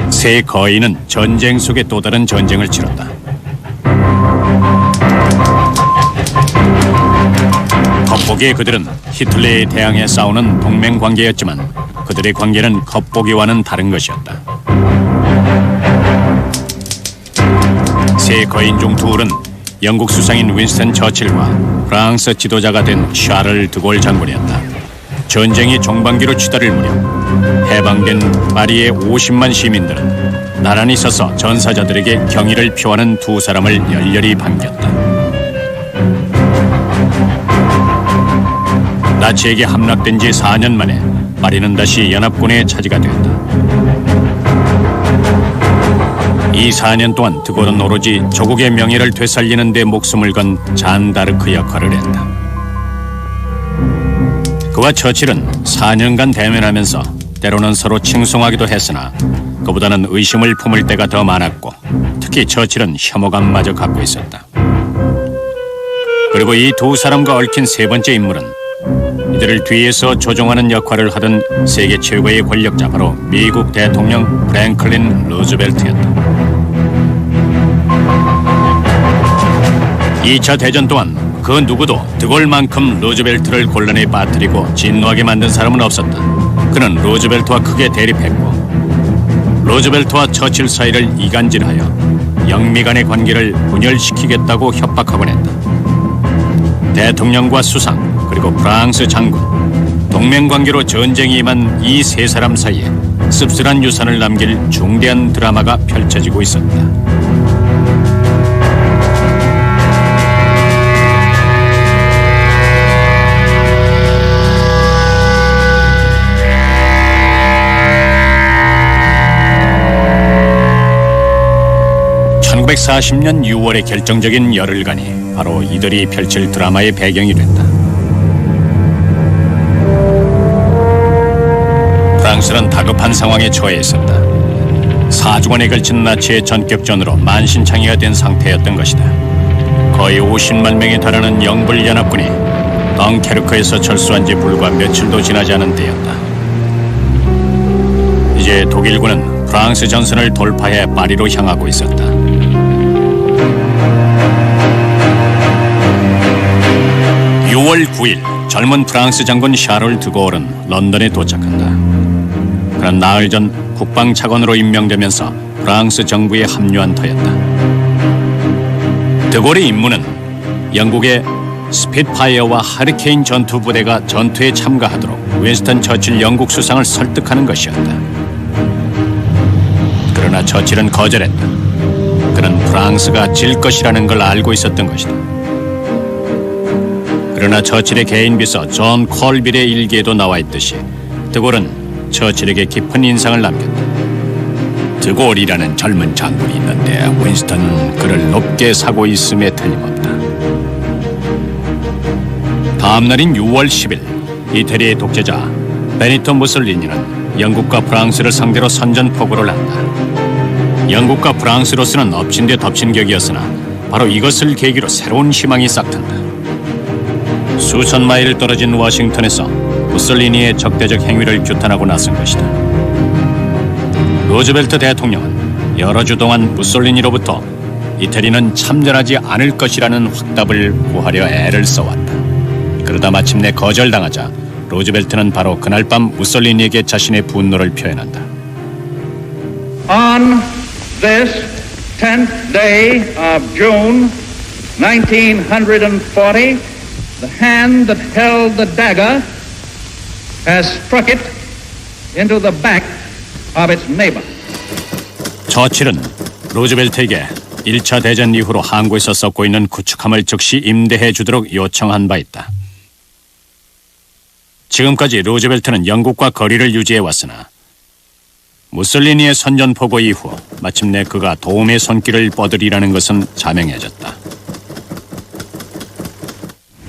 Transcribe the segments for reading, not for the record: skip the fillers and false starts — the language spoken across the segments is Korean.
세 거인은 전쟁 속에 또 다른 전쟁을 치렀다. 겉보기에 그들은 히틀러에 대항해 싸우는 동맹관계였지만 그들의 관계는 겉보기와는 다른 것이었다. 세 거인 중 둘은 영국 수상인 윈스턴 처칠과 프랑스 지도자가 된 샤를 드골 장군이었다. 전쟁이 종반기로 치달을 무렵 해방된 파리의 50만 시민들은 나란히 서서 전사자들에게 경의를 표하는 두 사람을 열렬히 반겼다. 나치에게 함락된 지 4년 만에 파리는 다시 연합군의 차지가 되었다. 이 4년 동안 드골은 오로지 조국의 명예를 되살리는 데 목숨을 건 잔다르크 역할을 했다. 그와 처칠은 4년간 대면하면서 때로는 서로 칭송하기도 했으나 그보다는 의심을 품을 때가 더 많았고 특히 처칠은 혐오감마저 갖고 있었다. 그리고 이 두 사람과 얽힌 세 번째 인물은 이들을 뒤에서 조종하는 역할을 하던 세계 최고의 권력자 바로 미국 대통령 프랭클린 루즈벨트였다. 2차 대전 동안 그 누구도 드골만큼 루즈벨트를 곤란에 빠뜨리고 진노하게 만든 사람은 없었다. 그는 루즈벨트와 크게 대립했고 루즈벨트와 처칠 사이를 이간질하여 영미 간의 관계를 분열시키겠다고 협박하곤 했다. 대통령과 수상 그리고 프랑스 장군 동맹관계로 전쟁이 임한 이 세 사람 사이에 씁쓸한 유산을 남길 중대한 드라마가 펼쳐지고 있었다. (1940년 6월의) 결정적인 열흘간이 바로 이들이 펼칠 드라마의 배경이 됐다. 프랑스는 다급한 상황에 처해 있었다. 4주간에 걸친 나치의 전격전으로 만신창이가 된 상태였던 것이다. 거의 50만 명에 달하는 영불 연합군이 덩케르크에서 철수한 지 불과 며칠도 지나지 않은 때였다. 이제 독일군은 프랑스 전선을 돌파해 파리로 향하고 있었다. 6월 9일 젊은 프랑스 장군 샤를 드골은 런던에 도착한다. 그는 나흘 전 국방차관으로 임명되면서 프랑스 정부에 합류한 터였다. 드골의 임무는 영국의 스핏파이어와 하리케인 전투부대가 전투에 참가하도록 윈스턴 처칠 영국 수상을 설득하는 것이었다. 그러나 처칠은 거절했다. 그는 프랑스가 질 것이라는 걸 알고 있었던 것이다. 그러나 처칠의 개인 비서 존 콜빌의 일기에도 나와 있듯이 드골은 처칠에게 깊은 인상을 남겼다. 드골이라는 젊은 장군이 있는데 윈스턴은 그를 높게 사고 있음에 틀림없다. 다음 날인 6월 10일 이태리의 독재자 베니토 무솔리니는 영국과 프랑스를 상대로 선전포고를 한다. 영국과 프랑스로서는 엎친 데 덮친 격이었으나 바로 이것을 계기로 새로운 희망이 싹튼다. 수천 마일 떨어진 워싱턴에서 무솔리니의 적대적 행위를 규탄하고 나선 것이다. 루즈벨트 대통령은 여러 주 동안 무솔리니로부터 이태리는 참전하지 않을 것이라는 확답을 구하려 애를 써왔다. 그러다 마침내 거절당하자 루즈벨트는 바로 그날 밤 무솔리니에게 자신의 분노를 표현한다. On this 10th day of June 1940, the hand that held the dagger has struck it into the back of its neighbor. 처칠은 루즈벨트에게 1차 대전 이후로 항구에서 썩고 있는 구축함을 즉시 임대해 주도록 요청한 바 있다. 지금까지 루즈벨트는 영국과 거리를 유지해 왔으나 무솔리니의 선전포고 이후 마침내 그가 도움의 손길을 뻗으리라는 것은 자명해졌다.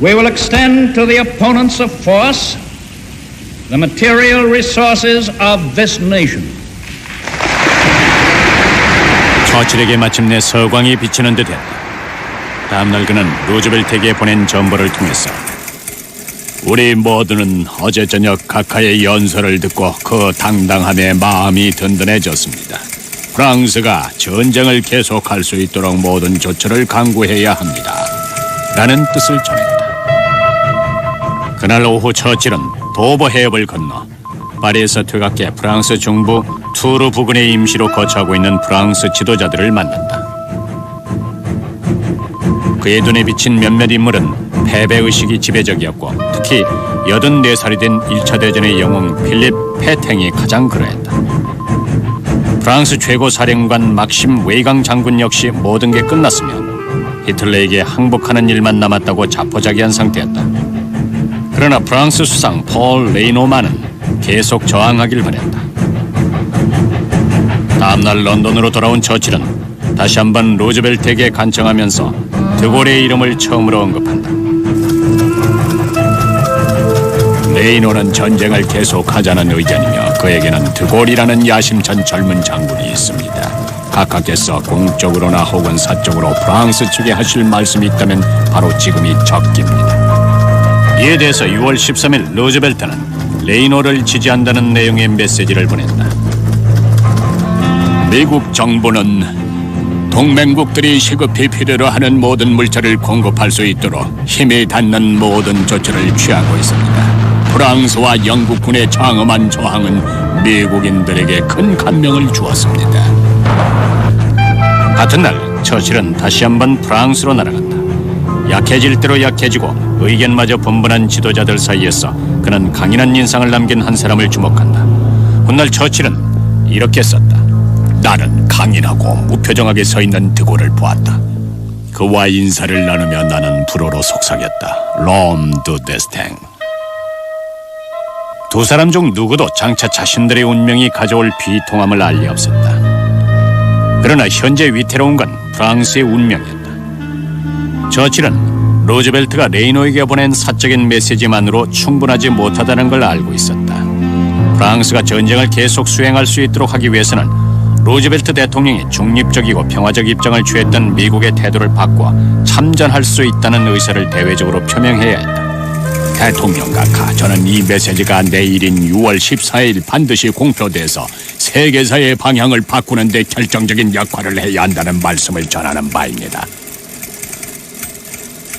We will extend to the opponents of force the material resources of this nation. 처칠에게 마침내 서광이 비치는 듯했다. 다음날 그는 루즈벨트에게 보낸 전보를 통해서 우리 모두는 어제 저녁 각하의 연설을 듣고 그 당당함에 마음이 든든해졌습니다. 프랑스가 전쟁을 계속할 수 있도록 모든 조처를 강구해야 합니다. 라는 뜻을 전했다. 그날 오후 처칠은 도버 해협을 건너 파리에서 퇴각해 프랑스 중부 투르 부근에 임시로 거처하고 있는 프랑스 지도자들을 만난다. 그의 눈에 비친 몇몇 인물은 패배의식이 지배적이었고 특히 84살이 된 1차 대전의 영웅 필립 페탱이 가장 그러했다. 프랑스 최고 사령관 막심 웨이강 장군 역시 모든 게 끝났으며 히틀러에게 항복하는 일만 남았다고 자포자기한 상태였다. 그러나 프랑스 수상 폴 레이노만은 계속 저항하길 바랬다. 다음날 런던으로 돌아온 처칠은 다시 한번 루즈벨트에게 간청하면서 드골의 이름을 처음으로 언급한다. 레이노는 전쟁을 계속하자는 의견이며 그에게는 드골이라는 야심찬 젊은 장군이 있습니다. 각하께서 공적으로나 혹은 사적으로 프랑스 측에 하실 말씀이 있다면 바로 지금이 적기입니다. 이에 대해서 6월 13일 루즈벨트는 레이노를 지지한다는 내용의 메시지를 보냈다. 미국 정부는 동맹국들이 시급히 필요로 하는 모든 물자를 공급할 수 있도록 힘이 닿는 모든 조처를 취하고 있습니다. 프랑스와 영국군의 장엄한 저항은 미국인들에게 큰 감명을 주었습니다. 같은 날 처칠은 다시 한번 프랑스로 날아간다. 약해질 대로 약해지고 의견마저 분분한 지도자들 사이에서 그는 강인한 인상을 남긴 한 사람을 주목한다. 훗날 처칠은 이렇게 썼다. 나는 강인하고 무표정하게 서 있는 드골을 보았다. 그와 인사를 나누며 나는 불어로 속삭였다. 롬 두 데스탱. 두 사람 중 누구도 장차 자신들의 운명이 가져올 비통함을 알 리 없었다. 그러나 현재 위태로운 건 프랑스의 운명이었다. 처칠은 루즈벨트가 레이노에게 보낸 사적인 메시지만으로 충분하지 못하다는 걸 알고 있었다. 프랑스가 전쟁을 계속 수행할 수 있도록 하기 위해서는 루즈벨트 대통령이 중립적이고 평화적 입장을 취했던 미국의 태도를 바꿔 참전할 수 있다는 의사를 대외적으로 표명해야 했다. 대통령 각하, 저는 이 메시지가 내일인 6월 14일 반드시 공표돼서 세계사의 방향을 바꾸는 데 결정적인 역할을 해야 한다는 말씀을 전하는 바입니다.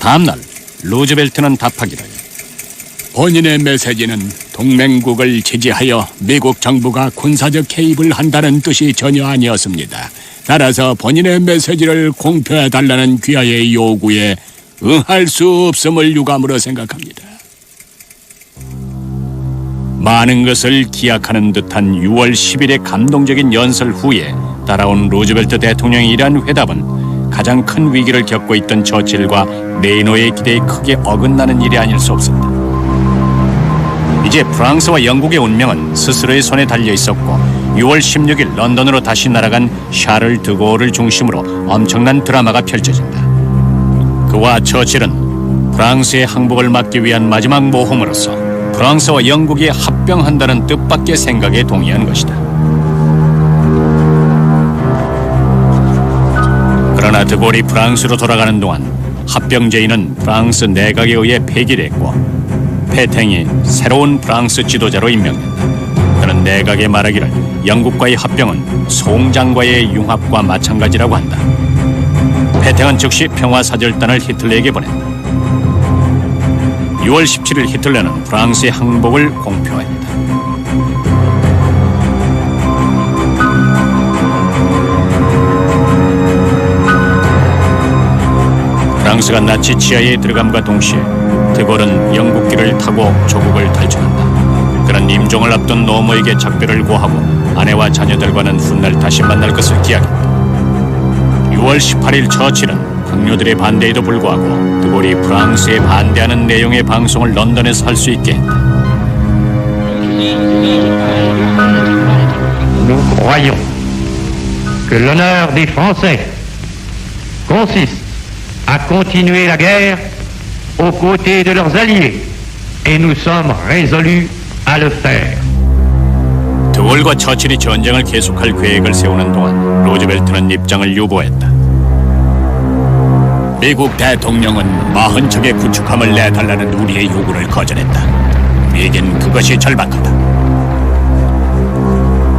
다음날 루즈벨트는 답하기를 본인의 메시지는 동맹국을 지지하여 미국 정부가 군사적 개입을 한다는 뜻이 전혀 아니었습니다. 따라서 본인의 메시지를 공표해달라는 귀하의 요구에 응할 수 없음을 유감으로 생각합니다. 많은 것을 기약하는 듯한 6월 10일의 감동적인 연설 후에 따라온 루즈벨트 대통령의 이러한 회답은 가장 큰 위기를 겪고 있던 처칠과 레이노의 기대에 크게 어긋나는 일이 아닐 수 없었다. 이제 프랑스와 영국의 운명은 스스로의 손에 달려 있었고 6월 16일 런던으로 다시 날아간 샤를 드골을 중심으로 엄청난 드라마가 펼쳐진다. 그와 처칠은 프랑스의 항복을 막기 위한 마지막 모험으로서 프랑스와 영국이 합병한다는 뜻밖의 생각에 동의한 것이다. 그러나 드골이 프랑스로 돌아가는 동안 합병 제의는 프랑스 내각에 의해 폐기됐고 페탱이 새로운 프랑스 지도자로 임명된다. 그는 내각에 말하기를 영국과의 합병은 송장과의 융합과 마찬가지라고 한다. 페탱은 즉시 평화사절단을 히틀러에게 보낸다. 6월 17일 히틀러는 프랑스의 항복을 공표했다. 프랑스가 나치 지하에 들어감과 동시에 드골은 영국기를 타고 조국을 탈출한다. 그는 임종을 앞둔 노모에게 작별을 고하고 아내와 자녀들과는 훗날 다시 만날 것을 기약했다. 6월 18일 처칠은 동료들의 반대에도 불구하고 드골이 프랑스에 반대하는 내용의 방송을 런던에서 할 수 있게 했다. Nous croyons que l'honneur des Français consiste à continuer la guerre aux côtés de leurs alliés et nous sommes résolus à le faire. 드골과 처칠이 전쟁을 계속할 계획을 세우는 동안 루즈벨트는 입장을 유보했다. 미국 대통령은 40척의 구축함을 내달라는 우리의 요구를 거절했다. 우리에겐 그것이 절박하다.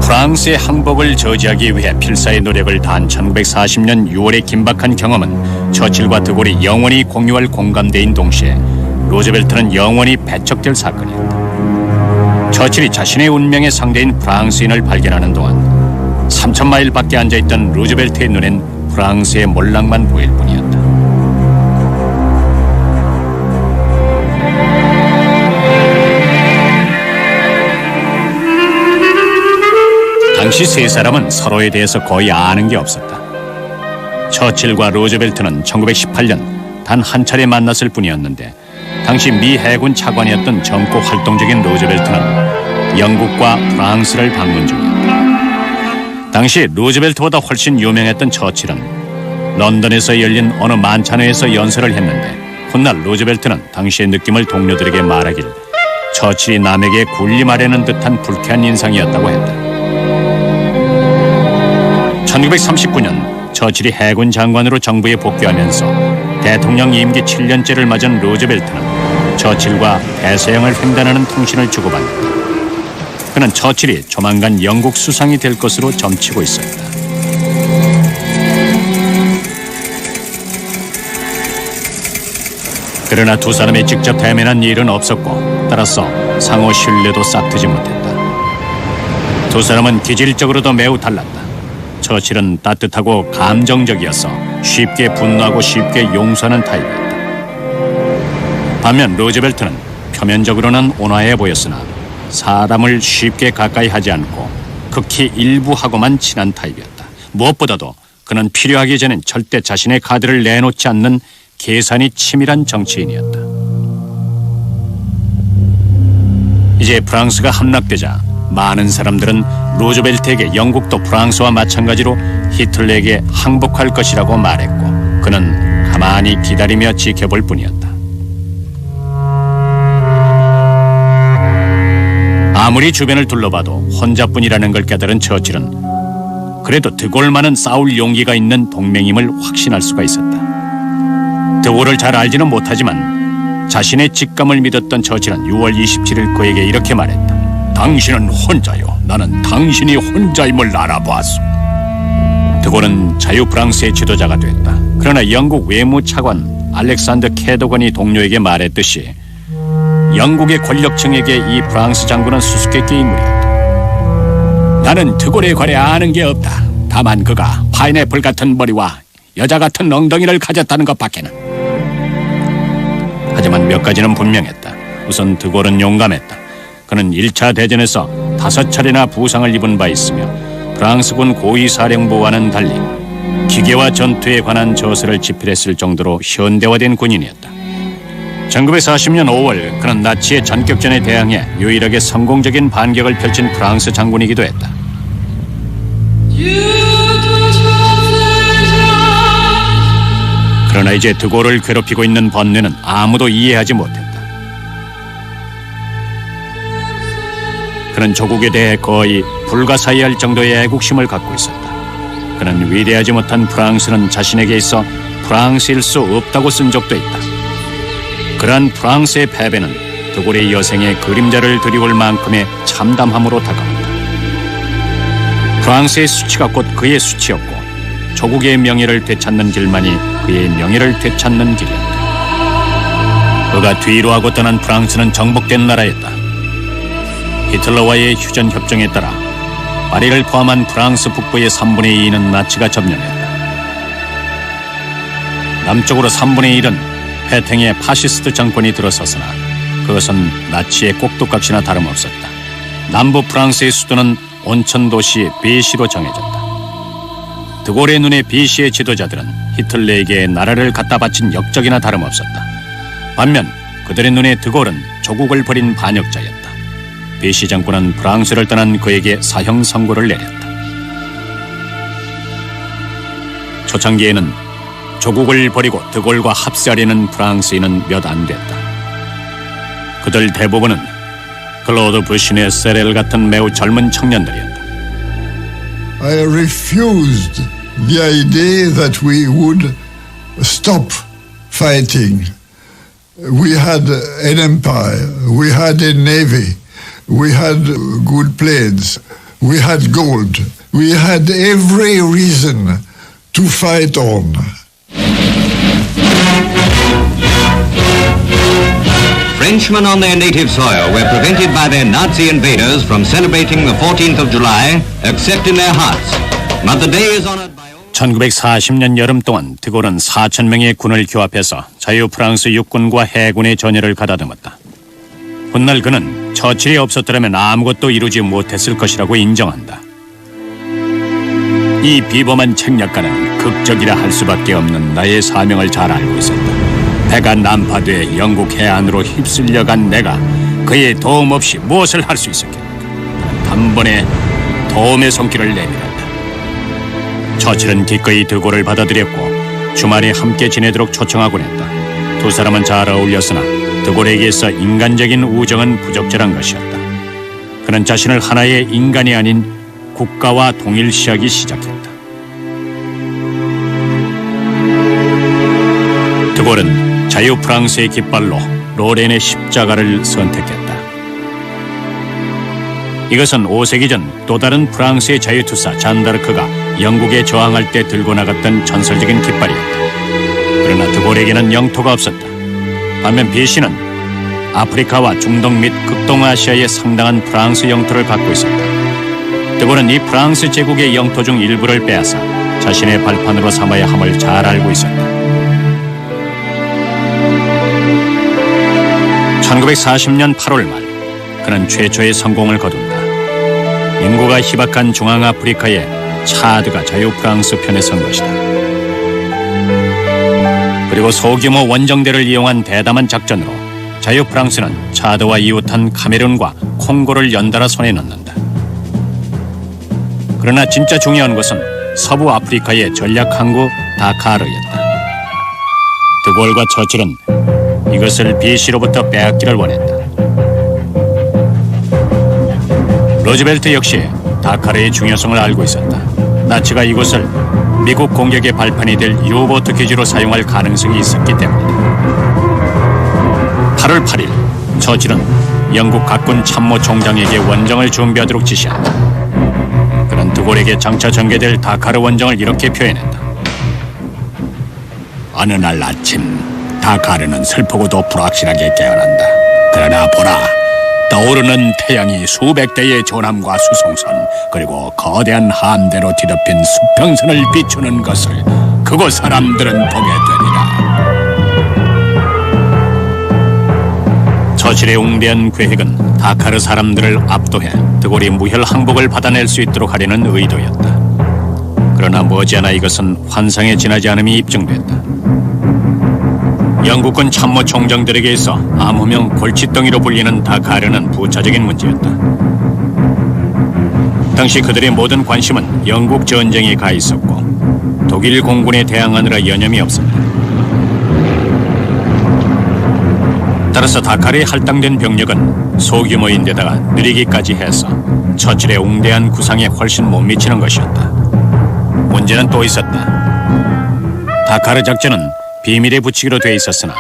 프랑스의 항복을 저지하기 위해 필사의 노력을 다한 1940년 6월의 긴박한 경험은 처칠과 드골이 영원히 공유할 공감대인 동시에 루즈벨트는 영원히 배척될 사건이었다. 처칠이 자신의 운명의 상대인 프랑스인을 발견하는 동안 3,000마일 밖에 앉아있던 루즈벨트의 눈엔 프랑스의 몰락만 보일 뿐이었다. 당시 세 사람은 서로에 대해서 거의 아는 게 없었다. 처칠과 루즈벨트는 1918년 단 한 차례 만났을 뿐이었는데 당시 미 해군 차관이었던 젊고 활동적인 루즈벨트는 영국과 프랑스를 방문 중이었다. 당시 루즈벨트보다 훨씬 유명했던 처칠은 런던에서 열린 어느 만찬회에서 연설을 했는데 훗날 루즈벨트는 당시의 느낌을 동료들에게 말하길 처칠이 남에게 군림하려는 듯한 불쾌한 인상이었다고 했다. 1939년 처칠이 해군 장관으로 정부에 복귀하면서 대통령 임기 7년째를 맞은 루즈벨트는 처칠과 대서양을 횡단하는 통신을 주고받는다. 그는 처칠이 조만간 영국 수상이 될 것으로 점치고 있었다. 그러나 두 사람이 직접 대면한 일은 없었고 따라서 상호 신뢰도 싹트지 못했다. 두 사람은 기질적으로도 매우 달랐다. 처칠은 따뜻하고 감정적이어서 쉽게 분노하고 쉽게 용서하는 타입이었다. 반면 루즈벨트는 표면적으로는 온화해 보였으나 사람을 쉽게 가까이 하지 않고 극히 일부하고만 친한 타입이었다. 무엇보다도 그는 필요하기 전엔 절대 자신의 카드를 내놓지 않는 계산이 치밀한 정치인이었다. 이제 프랑스가 함락되자 많은 사람들은 루즈벨트에게 영국도 프랑스와 마찬가지로 히틀러에게 항복할 것이라고 말했고 그는 가만히 기다리며 지켜볼 뿐이었다. 아무리 주변을 둘러봐도 혼자뿐이라는 걸 깨달은 처칠은 그래도 드골만은 싸울 용기가 있는 동맹임을 확신할 수가 있었다. 드골을 잘 알지는 못하지만 자신의 직감을 믿었던 처칠은 6월 27일 그에게 이렇게 말했다. 당신은 혼자요. 나는 당신이 혼자임을 알아보았소. 드골은 자유 프랑스의 지도자가 됐다. 그러나 영국 외무차관 알렉산더 캐도건이 동료에게 말했듯이 영국의 권력층에게 이 프랑스 장군은 수수께끼 인물이었다. 나는 드골에 관해 아는 게 없다. 다만 그가 파인애플 같은 머리와 여자 같은 엉덩이를 가졌다는 것밖에는. 하지만 몇 가지는 분명했다. 우선 드골은 용감했다. 그는 1차 대전에서 5차례나 부상을 입은 바 있으며 프랑스군 고위사령부와는 달리 기계와 전투에 관한 저서를 집필했을 정도로 현대화된 군인이었다. 1940년 5월 그는 나치의 전격전에 대항해 유일하게 성공적인 반격을 펼친 프랑스 장군이기도 했다. 그러나 이제 드골을 괴롭히고 있는 번뇌는 아무도 이해하지 못했다. 그는 조국에 대해 거의 불가사의할 정도의 애국심을 갖고 있었다. 그는 위대하지 못한 프랑스는 자신에게 있어 프랑스일 수 없다고 쓴 적도 있다. 그러한 프랑스의 패배는 드골의 여생의 그림자를 드리울 만큼의 참담함으로 다가온다. 프랑스의 수치가 곧 그의 수치였고 조국의 명예를 되찾는 길만이 그의 명예를 되찾는 길이었다. 그가 뒤로 하고 떠난 프랑스는 정복된 나라였다. 히틀러와의 휴전 협정에 따라 파리를 포함한 프랑스 북부의 3분의 2는 나치가 점령했다. 남쪽으로 3분의 1은 페탱의 파시스트 정권이 들어섰으나 그것은 나치의 꼭두각시나 다름없었다. 남부 프랑스의 수도는 온천 도시 비시로 정해졌다. 드골의 눈에 비시의 지도자들은 히틀러에게 나라를 갖다 바친 역적이나 다름없었다. 반면 그들의 눈에 드골은 조국을 버린 반역자였다. 비시 정권은 프랑스를 떠난 그에게 사형 선고를 내렸다. 초창기에는 조국을 버리고 드골과 합세하려는 프랑스인은 몇 안 됐다. 그들 대부분은 클로드 부시네 세렐 같은 매우 젊은 청년들이었다. I refused the idea that we would stop fighting. We had an empire, we had a navy, we had good planes, we had gold, we had every reason to fight on. Frenchmen on their native soil were prevented by their Nazi invaders from celebrating the 14th of July, except in their hearts. But the day is honored by all... 1940년 여름 동안 드골은 4,000명의 군을 규합해서 자유 프랑스 육군과 해군의 전열을 가다듬었다. 훗날 그는 처칠이 없었더라면 아무것도 이루지 못했을 것이라고 인정한다. 이 비범한 책략가는 극적이라 할 수밖에 없는 나의 사명을 잘 알고 있었다. 배가 난파돼 영국 해안으로 휩쓸려간 내가 그의 도움 없이 무엇을 할 수 있었겠는가. 단번에 도움의 손길을 내밀었다. 처칠은 기꺼이 드골을 받아들였고 주말에 함께 지내도록 초청하곤 했다. 두 사람은 잘 어울렸으나 드골에게서 인간적인 우정은 부적절한 것이었다. 그는 자신을 하나의 인간이 아닌 국가와 동일시하기 시작했다. 드골은 자유 프랑스의 깃발로 로렌의 십자가를 선택했다. 이것은 5세기 전 또 다른 프랑스의 자유투사 잔다르크가 영국에 저항할 때 들고 나갔던 전설적인 깃발이었다. 그러나 드골에게는 영토가 없었다. 반면 비시는 아프리카와 중동 및 극동아시아의 상당한 프랑스 영토를 갖고 있었다. 드골은 이 프랑스 제국의 영토 중 일부를 빼앗아 자신의 발판으로 삼아야 함을 잘 알고 있었다. 1940년 8월 말 그는 최초의 성공을 거둔다. 인구가 희박한 중앙아프리카에 차드가 자유 프랑스 편에 선 것이다. 그리고 소규모 원정대를 이용한 대담한 작전으로 자유 프랑스는 차드와 이웃한 카메룬과 콩고를 연달아 손에 넣는다. 그러나 진짜 중요한 것은 서부 아프리카의 전략 항구 다카르였다. 드골과 처칠은 이것을 비시로부터 빼앗기를 원했다. 루즈벨트 역시 다카르의 중요성을 알고 있었다. 나치가 이곳을 미국 공격의 발판이 될 유보트 기지로 사용할 가능성이 있었기 때문이다. 8월 8일 처칠은 영국 각군 참모총장에게 원정을 준비하도록 지시한다. 그는 드골에게 장차 전개될 다카르 원정을 이렇게 표현했다. 어느 날 아침 다카르는 슬프고도 불확실하게 깨어난다. 그러나 보라, 떠오르는 태양이 수백 대의 조남과 수송선 그리고 거대한 함대로 뒤덮인 수평선을 비추는 것을 그곳 사람들은 보게 되리라. 처칠의 웅대한 계획은 다카르 사람들을 압도해 드골이 무혈 항복을 받아낼 수 있도록 하려는 의도였다. 그러나 머지않아 이것은 환상에 지나지 않음이 입증됐다. 영국군 참모총장들에게서 암호명 골칫덩이로 불리는 다카르는 부차적인 문제였다. 당시 그들의 모든 관심은 영국 전쟁에 가 있었고 독일 공군에 대항하느라 여념이 없었다. 따라서 다카르에 할당된 병력은 소규모인데다가 느리기까지 해서 처칠의 웅대한 구상에 훨씬 못 미치는 것이었다. 문제는 또 있었다. 다카르 작전은 비밀에 붙이기로 돼 있었으나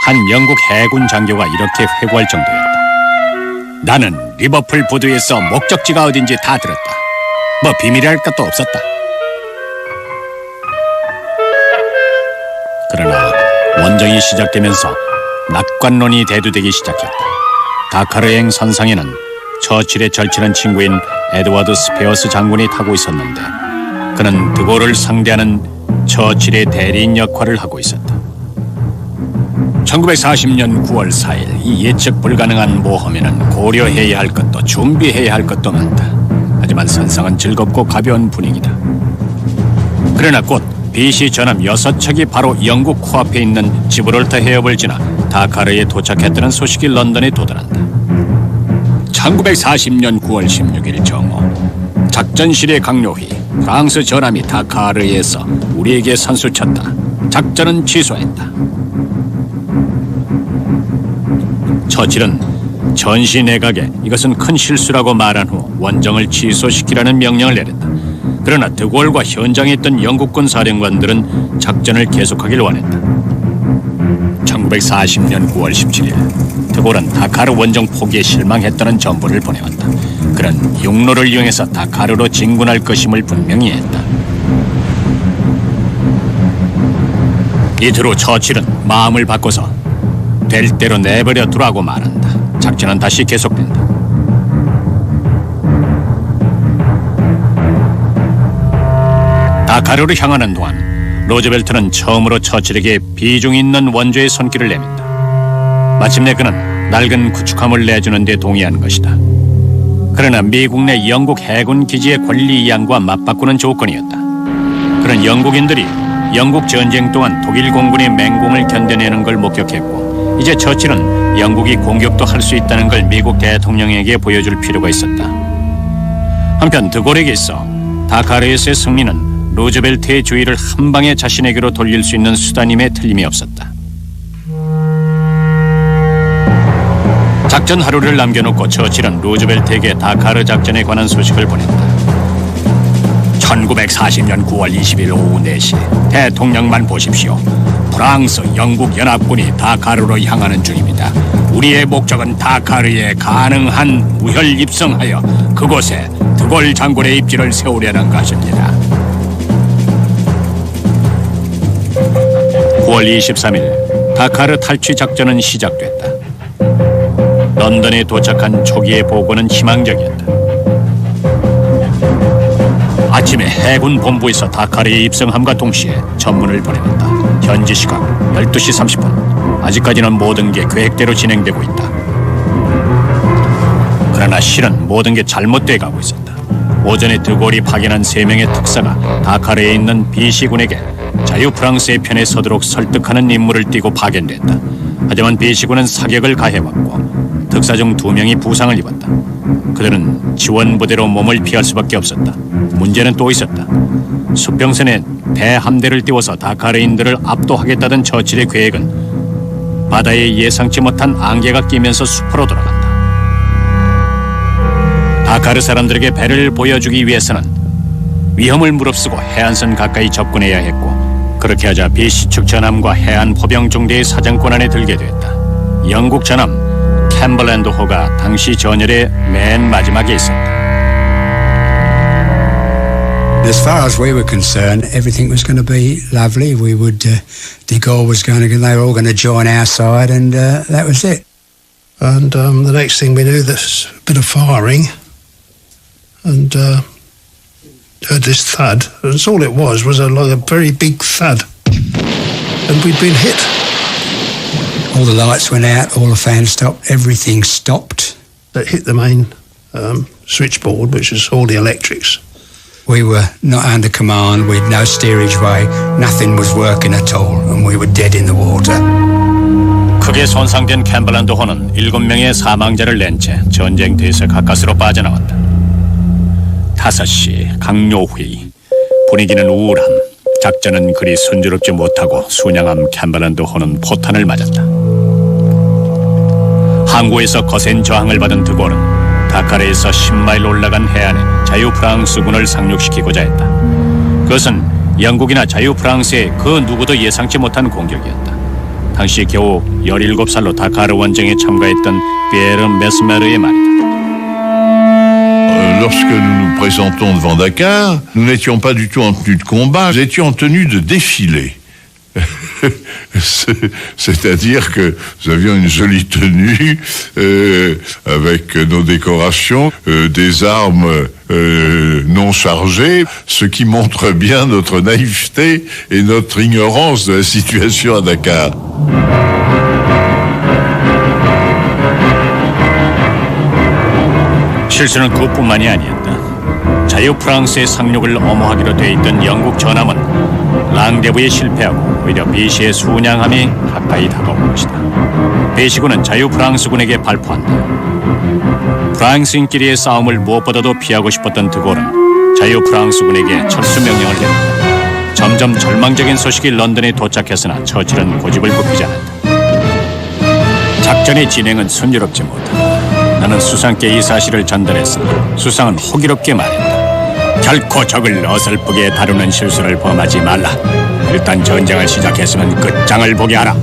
한 영국 해군 장교가 이렇게 회고할 정도였다. 나는 리버풀 부두에서 목적지가 어딘지 다 들었다. 뭐 비밀이랄 것도 없었다. 그러나 원정이 시작되면서 낙관론이 대두되기 시작했다. 다카르행 선상에는 처칠의 절친한 친구인 에드워드 스페어스 장군이 타고 있었는데 그는 드골을 상대하는 처칠의 대리인 역할을 하고 있었다. 1940년 9월 4일 이 예측 불가능한 모험에는 고려해야 할 것도 준비해야 할 것도 많다. 하지만 선상은 즐겁고 가벼운 분위기다. 그러나 곧 BC 전함 6척이 바로 영국 코앞에 있는 지브롤터 해협을 지나 다카르에 도착했다는 소식이 런던에 도달한다. 1940년 9월 16일 정오 작전실의 강요휘 프랑스 전함이 다카르에서 우리에게 선수쳤다. 작전은 취소했다. 처칠은 전시 내각에 이것은 큰 실수라고 말한 후 원정을 취소시키라는 명령을 내렸다. 그러나 드골과 현장에 있던 영국군 사령관들은 작전을 계속하길 원했다. 1940년 9월 17일 드골은 다카르 원정 포기에 실망했다는 전보를 보내왔다. 그는 육로를 이용해서 다카르로 진군할 것임을 분명히 했다. 이틀 후 처칠은 마음을 바꿔서 될 대로 내버려 두라고 말한다. 작전은 다시 계속된다. 다카르로 향하는 동안 로즈벨트는 처음으로 처칠에게 비중 있는 원조의 손길을 내민다. 마침내 그는 낡은 구축함을 내주는 데 동의한 것이다. 그러나 미국 내 영국 해군 기지의 권리 이양과 맞바꾸는 조건이었다. 그는 영국인들이 영국 전쟁 동안 독일 공군의 맹공을 견뎌내는 걸 목격했고 이제 처칠은 영국이 공격도 할 수 있다는 걸 미국 대통령에게 보여줄 필요가 있었다. 한편 드골에게 있어 다카르에서의 승리는 루즈벨트의 주의를 한 방에 자신에게로 돌릴 수 있는 수단임에 틀림이 없었다. 작전 하루를 남겨놓고 처칠은 루즈벨트에게 다카르 작전에 관한 소식을 보냈다. 1940년 9월 20일 오후 4시 대통령만 보십시오. 프랑스, 영국 연합군이 다카르로 향하는 중입니다. 우리의 목적은 다카르에 가능한 무혈 입성하여 그곳에 드골 장군의 입지를 세우려는 것입니다. 9월 23일 다카르 탈취 작전은 시작됐다. 런던에 도착한 초기의 보고는 희망적이었다. 아침에 해군 본부에서 다카르에 입성함과 동시에 전문을 보내왔다. 현지 시각 12시 30분. 아직까지는 모든 게 계획대로 진행되고 있다. 그러나 실은 모든 게 잘못돼 가고 있었다. 오전에 드골이 파견한 3명의 특사가 다카르에 있는 비시군에게 자유 프랑스의 편에 서도록 설득하는 임무를 띠고 파견됐다. 하지만 비시군은 사격을 가해왔고 특사 중 2명이 부상을 입었다. 그들은 지원 부대로 몸을 피할 수밖에 없었다. 문제는 또 있었다. 수평선에 대함대를 띄워서 다카르인들을 압도하겠다던 처칠의 계획은 바다에 예상치 못한 안개가 끼면서 숲으로 돌아간다. 다카르 사람들에게 배를 보여주기 위해서는 위험을 무릅쓰고 해안선 가까이 접근해야 했고 그렇게 하자 비시 측 전함과 해안 포병 중대의 사정권 안에 들게 됐다. 영국 전함 캠버랜드 호가 당시 전열의 맨 마지막에 있었다. As far as we were concerned, everything was going to be lovely. We would, de Gaulle was going to, they were all going to join our side, and that was it. And the next thing we knew, there's a bit of firing, and heard this thud. That's all it was like a very big thud, and we'd been hit. All the lights went out, all the fans stopped, everything stopped. That hit the main switchboard, which is all the electrics. We were not under command, we'd no steerage way, nothing was working at all, and we were dead in the water. 크게 손상된 캠버랜드호는 7명의 사망자를 낸 채 전쟁터에서 가까스로 빠져나왔다. 5시 강요회의. 분위기는 우울함. 작전은 그리 순조롭지 못하고 순양함 캠버랜드호는 포탄을 맞았다. 항구에서 거센 저항을 받은 드골은 다카르에서 10마일 올라간 해안에 자유 프랑스군을 상륙시키고자 했다. 그것은 영국이나 자유 프랑스의 그 누구도 예상치 못한 공격이었다. 당시 겨우 17살로 다카르 원정에 참가했던 피에르 메스메르의 말이다. Lorsque nous nous présentons devant Dakar, nous n'étions pas du tout en tenue de combat, nous étions en tenue de défilé. C'est-à-dire que nous avions une jolie tenue avec nos décorations, des armes non chargées, ce qui montre bien notre naïveté et notre ignorance de la situation à Dakar. 실수는 그뿐만이 아니었다. 자유 프랑스의 상륙을 엄호하기로 돼 있던 영국 전함은 랑데부에 실패하고 오히려 비시의 순양함이 가까이 다가온 것이다. 비시군은 자유 프랑스군에게 발포한다. 프랑스인끼리의 싸움을 무엇보다도 피하고 싶었던 드골은 자유 프랑스군에게 철수 명령을 내린다. 점점 절망적인 소식이 런던에 도착했으나 처칠은 고집을 굽히지 않았다. 작전의 진행은 순조롭지 못하다. 나는 수상께 이 사실을 전달했으나 수상은 호기롭게 말했다. 결코 적을 어설프게 다루는 실수를 범하지 말라. 일단 전쟁을 시작했으면 끝장을 보게 하라.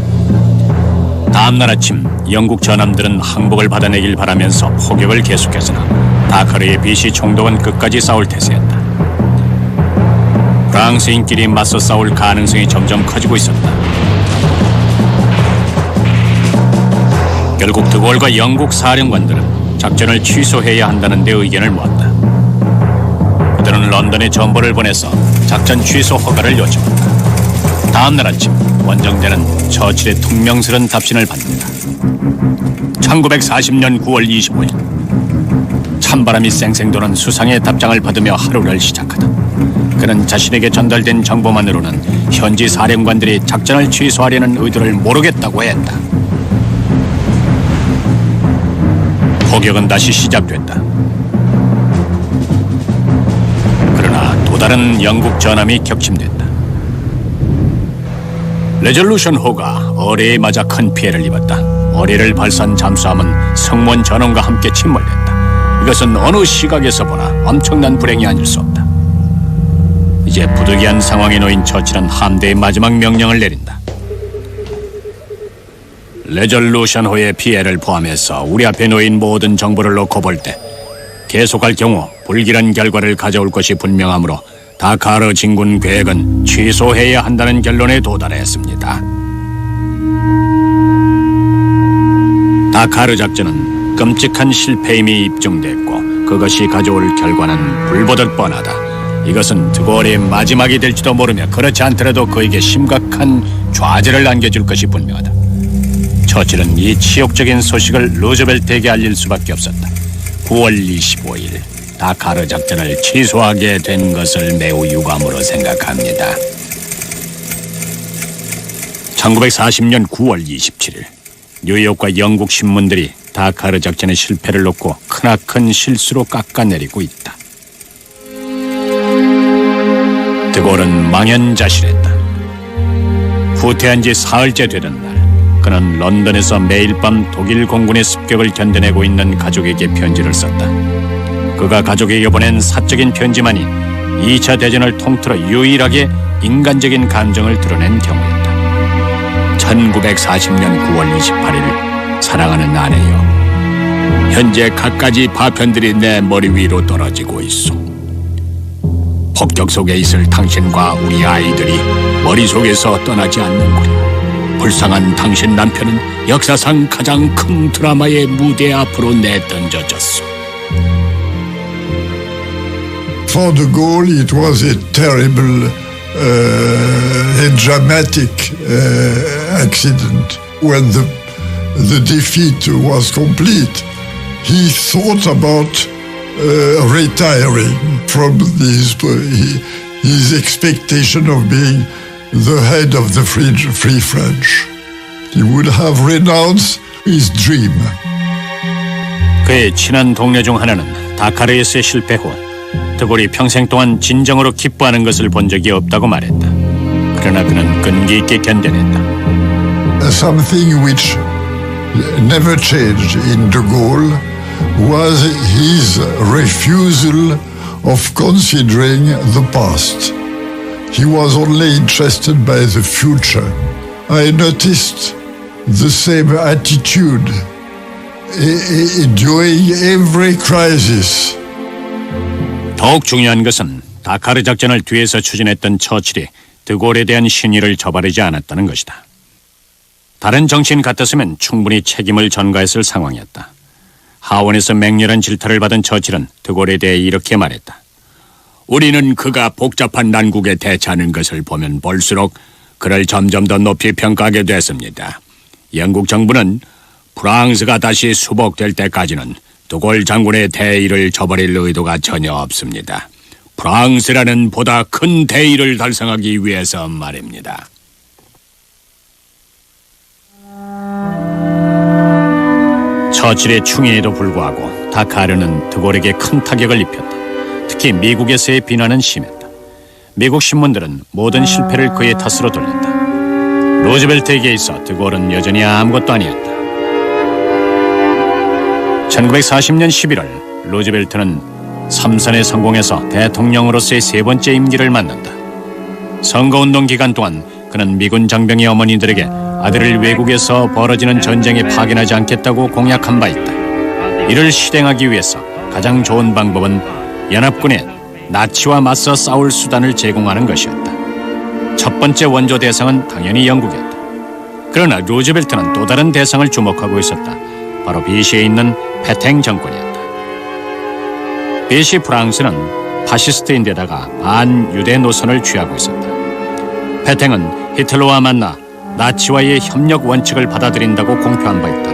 다음 날 아침 영국 전함들은 항복을 받아내길 바라면서 포격을 계속했으나 다카르의 비시 총독은 끝까지 싸울 태세였다. 프랑스인끼리 맞서 싸울 가능성이 점점 커지고 있었다. 결국 드골과 영국 사령관들은 작전을 취소해야 한다는 데 의견을 모았다. 그들은 런던에 전보를 보내서 작전 취소 허가를 요청했다. 다음 날 아침 원정대는 처칠의 퉁명스런 답신을 받는다. 1940년 9월 25일 찬바람이 쌩쌩 도는 수상의 답장을 받으며 하루를 시작하다. 그는 자신에게 전달된 정보만으로는 현지 사령관들이 작전을 취소하려는 의도를 모르겠다고 했다. 포격은 다시 시작됐다. 그러나 또 다른 영국 전함이 격침됐다. 레졸루션 호가 어뢰에 맞아 큰 피해를 입었다. 어뢰를 발사한 잠수함은 승무원 전원과 함께 침몰됐다. 이것은 어느 시각에서 보나 엄청난 불행이 아닐 수 없다. 이제 부득이한 상황에 놓인 처칠은 함대의 마지막 명령을 내린다. 레졸루션호의 피해를 포함해서 우리 앞에 놓인 모든 정보를 놓고 볼 때 계속할 경우 불길한 결과를 가져올 것이 분명하므로 다카르 진군 계획은 취소해야 한다는 결론에 도달했습니다. 다카르 작전은 끔찍한 실패임이 입증됐고 그것이 가져올 결과는 불보듯 뻔하다. 이것은 드골의 마지막이 될지도 모르며 그렇지 않더라도 그에게 심각한 좌절을 안겨줄 것이 분명하다. 처칠은 이 치욕적인 소식을 루즈벨트에게 알릴 수밖에 없었다. 9월 25일 다카르 작전을 취소하게 된 것을 매우 유감으로 생각합니다. 1940년 9월 27일 뉴욕과 영국 신문들이 다카르 작전의 실패를 놓고 크나큰 실수로 깎아내리고 있다. 드골은 망연자실했다. 후퇴한 지 사흘째 되던 날 그는 런던에서 매일 밤 독일 공군의 습격을 견뎌내고 있는 가족에게 편지를 썼다. 그가 가족에게 보낸 사적인 편지만이 2차 대전을 통틀어 유일하게 인간적인 감정을 드러낸 경우였다. 1940년 9월 28일 사랑하는 아내여, 현재 갖가지 파편들이 내 머리 위로 떨어지고 있어. 폭격 속에 있을 당신과 우리 아이들이 머릿속에서 떠나지 않는구나. 불쌍한 당신 남편은 역사상 가장 큰 드라마의 무대 앞으로 내던져졌어. For de Gaulle, it was a terrible and dramatic accident. When the defeat was complete, he thought about retiring from his expectation of being the head of the Free French. He would have renounced his dream. 그의 친한 동료 중 하나는 다카르에서의 실패 후 드골이 평생 동안 진정으로 기뻐하는 것을 본 적이 없다고 말했다. 그러나 그는 끈기 있게 견뎌냈다. Something which never changed in de Gaulle was his refusal of considering the past. He was only interested by the future. I noticed the same attitude during every crisis. 더욱 중요한 것은 다카르 작전을 뒤에서 추진했던 처칠이 드골에 대한 신의를 저버리지 않았다는 것이다. 다른 정치인 같았으면 충분히 책임을 전가했을 상황이었다. 하원에서 맹렬한 질타를 받은 처칠은 드골에 대해 이렇게 말했다. 우리는 그가 복잡한 난국에 대처하는 것을 보면 볼수록 그를 점점 더 높이 평가하게 됐습니다. 영국 정부는 프랑스가 다시 수복될 때까지는 드골 장군의 대의를 저버릴 의도가 전혀 없습니다. 프랑스라는 보다 큰 대의를 달성하기 위해서 말입니다. 처칠의 충의에도 불구하고 다카르는 드골에게 큰 타격을 입혔다. 특히 미국에서의 비난은 심했다. 미국 신문들은 모든 실패를 그의 탓으로 돌렸다. 루즈벨트에게 있어 드골은 여전히 아무것도 아니었다. 1940년 11월 루즈벨트는 삼선에 성공해서 대통령으로서의 세 번째 임기를 맡는다. 선거운동 기간 동안 그는 미군 장병의 어머니들에게 아들을 외국에서 벌어지는 전쟁에 파견하지 않겠다고 공약한 바 있다. 이를 실행하기 위해서 가장 좋은 방법은 연합군에 나치와 맞서 싸울 수단을 제공하는 것이었다. 첫 번째 원조 대상은 당연히 영국이었다. 그러나 루즈벨트는 또 다른 대상을 주목하고 있었다. 바로 비시에 있는 페탱 정권이었다. 비시 프랑스는 파시스트인데다가 반유대 노선을 취하고 있었다. 페탱은 히틀러와 만나 나치와의 협력 원칙을 받아들인다고 공표한 바 있다.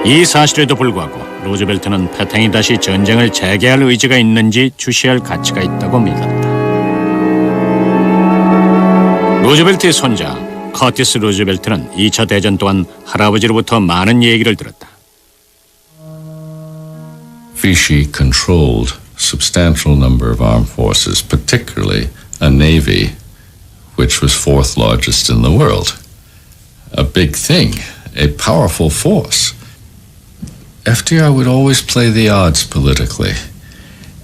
이 사실에도 불구하고 루즈벨트는 페탱이 다시 전쟁을 재개할 의지가 있는지 주시할 가치가 있다고 믿었다. 루즈벨트의 손자 커티스 루즈벨트는 2차 대전 동안 할아버지로부터 많은 얘기를 들었다. Vichy controlled a substantial number of armed forces, particularly a navy, which was fourth largest in the world. A big thing, a powerful force. FDR would always play the odds politically,